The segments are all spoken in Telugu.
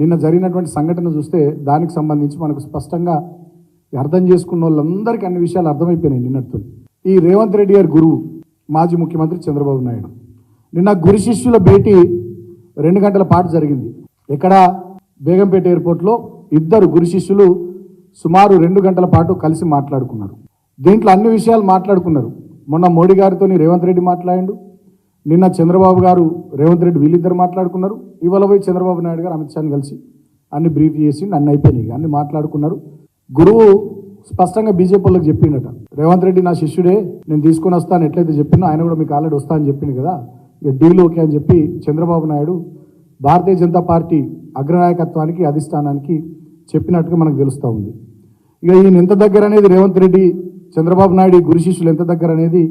నిన్న జరిగినటువంటి సంఘటన చూస్తే దానికి సంబంధించి మనకు స్పష్టంగా అర్థం చేసుకున్న వాళ్ళందరికీ అన్ని విషయాలు అర్థమైపోయినాయి నిన్నటితో. ఈ రేవంత్ రెడ్డి గారి గురువు మాజీ ముఖ్యమంత్రి చంద్రబాబు నాయుడు నిన్న గురు శిష్యుల భేటీ 2 గంటల పాటు జరిగింది. ఇక్కడ బేగంపేట ఎయిర్పోర్ట్లో ఇద్దరు గురు శిష్యులు సుమారు 2 గంటల పాటు కలిసి మాట్లాడుకున్నారు. దీంట్లో అన్ని విషయాలు మాట్లాడుకున్నారు. మొన్న మోడీ గారితో రేవంత్ రెడ్డి మాట్లాడిండు, నిన్న చంద్రబాబు గారు రేవంత్ రెడ్డి వీళ్ళిద్దరు మాట్లాడుకున్నారు. ఇవాళ పోయి చంద్రబాబు నాయుడు గారు అమిత్ షాని కలిసి అన్ని బ్రీఫ్ చేసి అన్ని అయిపోయినాయి, అన్ని మాట్లాడుకున్నారు. గురువు స్పష్టంగా బీజేపీ వాళ్ళకి చెప్పిండట, రేవంత్ రెడ్డి నా శిష్యుడే, నేను తీసుకొని వస్తాను ఎట్లయితే చెప్పినా ఆయన కూడా మీకు ఆల్రెడీ వస్తా అని చెప్పింది కదా, ఇక డీల్ ఓకే అని చెప్పి చంద్రబాబు నాయుడు భారతీయ జనతా పార్టీ అగ్రనాయకత్వానికి అధిష్టానానికి చెప్పినట్టుగా మనకు తెలుస్తూ ఉంది. ఇక ఈయన ఎంత దగ్గర అనేది రేవంత్ రెడ్డి చంద్రబాబు నాయుడు గురు శిష్యులు ఎంత దగ్గర అనేది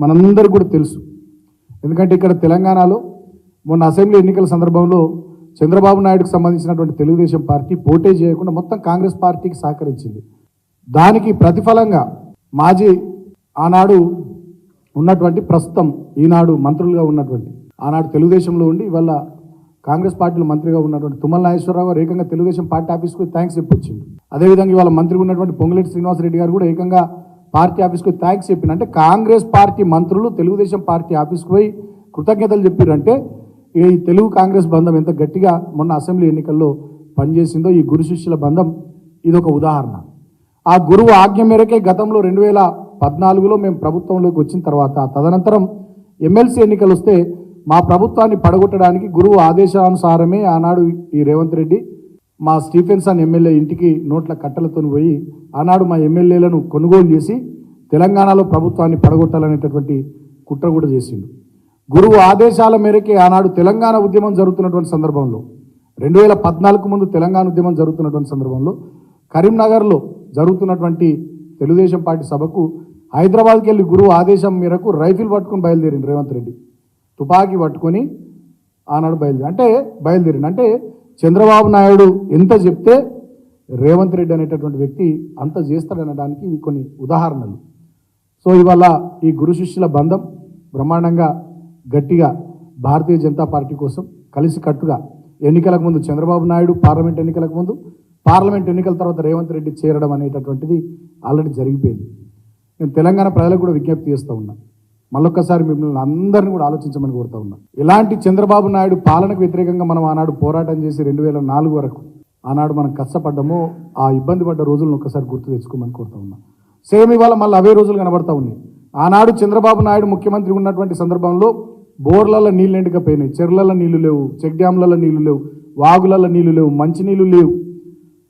మనందరికీ కూడా తెలుసు. ఎందుకంటే ఇక్కడ తెలంగాణలో మొన్న అసెంబ్లీ ఎన్నికల సందర్భంలో చంద్రబాబు నాయుడుకు సంబంధించినటువంటి తెలుగుదేశం పార్టీ పోటీ చేయకుండా మొత్తం కాంగ్రెస్ పార్టీకి సహకరించింది. దానికి ప్రతిఫలంగా మాజీ ఆనాడు ఉన్నటువంటి ప్రస్తుతం ఈనాడు మంత్రులుగా ఉన్నటువంటి ఆనాడు తెలుగుదేశంలో ఉండి ఇవాళ కాంగ్రెస్ పార్టీలో మంత్రిగా ఉన్నటువంటి తుమ్మల నాగేశ్వరరావు గారు ఏకంగా తెలుగుదేశం పార్టీ ఆఫీస్కి థ్యాంక్స్ చెప్పొచ్చింది. అదేవిధంగా ఇవాళ మంత్రిగా ఉన్నటువంటి పొంగులేటి శ్రీనివాసరెడ్డి గారు కూడా ఏకంగా పార్టీ ఆఫీస్కి థ్యాంక్స్ చెప్పిన అంటే కాంగ్రెస్ పార్టీ మంత్రులు తెలుగుదేశం పార్టీ ఆఫీస్కి పోయి కృతజ్ఞతలు చెప్పారంటే ఈ తెలుగు కాంగ్రెస్ బంధం ఎంత గట్టిగా మొన్న అసెంబ్లీ ఎన్నికల్లో పనిచేసిందో ఈ గురు శిష్యుల బంధం ఇదొక ఉదాహరణ. ఆ గురువు ఆజ్ఞ మేరకే గతంలో 2014లో మేము ప్రభుత్వంలోకి వచ్చిన తర్వాత తదనంతరం ఎమ్మెల్సీ ఎన్నికలు వస్తే మా ప్రభుత్వాన్ని పడగొట్టడానికి గురువు ఆదేశానుసారమే ఆనాడు ఈ రేవంత్ రెడ్డి మా స్టీఫెన్సన్ ఎమ్మెల్యే ఇంటికి నోట్ల కట్టలతో పోయి ఆనాడు మా ఎమ్మెల్యేలను కొనుగోలు చేసి తెలంగాణలో ప్రభుత్వాన్ని పడగొట్టాలనేటటువంటి కుట్ర కూడా చేసిండు. గురువు ఆదేశాల మేరకే ఆనాడు తెలంగాణ ఉద్యమం జరుగుతున్నటువంటి సందర్భంలో 2014 ముందు తెలంగాణ ఉద్యమం జరుగుతున్నటువంటి సందర్భంలో కరీంనగర్లో జరుగుతున్నటువంటి తెలుగుదేశం పార్టీ సభకు హైదరాబాద్కి వెళ్ళి గురువు ఆదేశం మేరకు రైఫిల్ పట్టుకొని బయలుదేరింది రేవంత్ రెడ్డి, తుపాకీ పట్టుకొని ఆనాడు బయలుదేరింది. అంటే చంద్రబాబు నాయుడు ఎంత చెప్తే రేవంత్ రెడ్డి అనేటటువంటి వ్యక్తి అంత చేస్తాడనడానికి ఇవి కొన్ని ఉదాహరణలు. సో ఇవాళ ఈ గురు శిష్యుల బంధం బ్రహ్మాండంగా గట్టిగా భారతీయ జనతా పార్టీ కోసం కలిసికట్టుగా ఎన్నికలకు ముందు చంద్రబాబు నాయుడు పార్లమెంట్ ఎన్నికలకు ముందు, పార్లమెంట్ ఎన్నికల తర్వాత రేవంత్ రెడ్డి చేరడం అనేటటువంటిది ఆల్రెడీ జరిగిపోయింది. నేను తెలంగాణ ప్రజలకు కూడా విజ్ఞప్తి చేస్తూ ఉన్నా, మళ్ళొక్కసారి మిమ్మల్ని అందరినీ కూడా ఆలోచించమని కోరుతా ఉన్నా. ఇలాంటి చంద్రబాబు నాయుడు పాలనకు వ్యతిరేకంగా మనం ఆనాడు పోరాటం చేసి 2004 వరకు ఆనాడు మనం కష్టపడ్డామో ఆ ఇబ్బంది పడ్డ రోజులను ఒక్కసారి గుర్తు తెచ్చుకోమని కోరుతా ఉన్నా. సేమ్ ఇవాళ మళ్ళీ అవే రోజులు కనబడతా ఉన్నాయి. ఆనాడు చంద్రబాబు నాయుడు ముఖ్యమంత్రి ఉన్నటువంటి సందర్భంలో బోర్లలో నీళ్ళు ఎండకపోయినాయి, చెర్లలో నీళ్లు లేవు, చెక్ డ్యాంలలో నీళ్లు లేవు, వాగులలో నీళ్లు లేవు, మంచినీళ్ళు లేవు,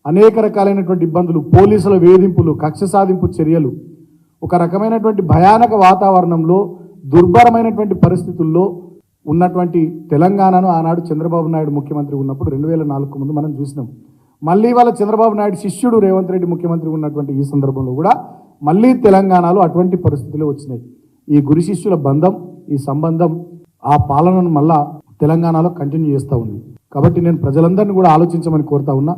అనేక రకాలైనటువంటి ఇబ్బందులు, పోలీసుల వేధింపులు, కక్ష సాధింపు చర్యలు, ఒక రకమైనటువంటి భయానక వాతావరణంలో దుర్భరమైనటువంటి పరిస్థితుల్లో ఉన్నటువంటి తెలంగాణను ఆనాడు చంద్రబాబు నాయుడు ముఖ్యమంత్రి ఉన్నప్పుడు 2004 ముందు మనం చూసినాం. మళ్ళీ వాళ్ళ చంద్రబాబు నాయుడు శిష్యుడు రేవంత్ రెడ్డి ముఖ్యమంత్రి ఉన్నటువంటి ఈ సందర్భంలో కూడా మళ్ళీ తెలంగాణలో అటువంటి పరిస్థితులు వచ్చినాయి. ఈ గురు శిష్యుల బంధం, ఈ సంబంధం ఆ పాలనను మళ్ళా తెలంగాణలో కంటిన్యూ చేస్తూ ఉంది. కాబట్టి నేను ప్రజలందరినీ కూడా ఆలోచించమని కోరుతా ఉన్నా.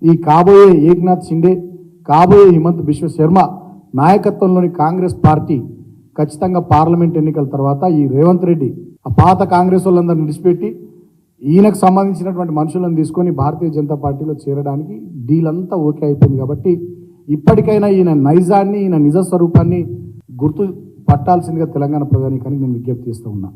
ఈ కాబోయే ఏక్నాథ్ షిండే, కాబోయే హిమంత్ బిశ్వ శర్మ నాయకత్వంలోని కాంగ్రెస్ పార్టీ ఖచ్చితంగా పార్లమెంట్ ఎన్నికల తర్వాత ఈ రేవంత్ రెడ్డి ఆ పాత కాంగ్రెస్ వాళ్ళందరినీ విడిచిపెట్టి ఈయనకు సంబంధించినటువంటి మనుషులను తీసుకొని భారతీయ జనతా పార్టీలో చేరడానికి డీల్ అంతా ఓకే అయిపోయింది. కాబట్టి ఇప్పటికైనా ఈయన నైజాన్ని, ఈయన నిజ స్వరూపాన్ని గుర్తు పట్టాల్సిందిగా తెలంగాణ ప్రజానీకానికి నేను విజ్ఞప్తి చేస్తూ ఉన్నా.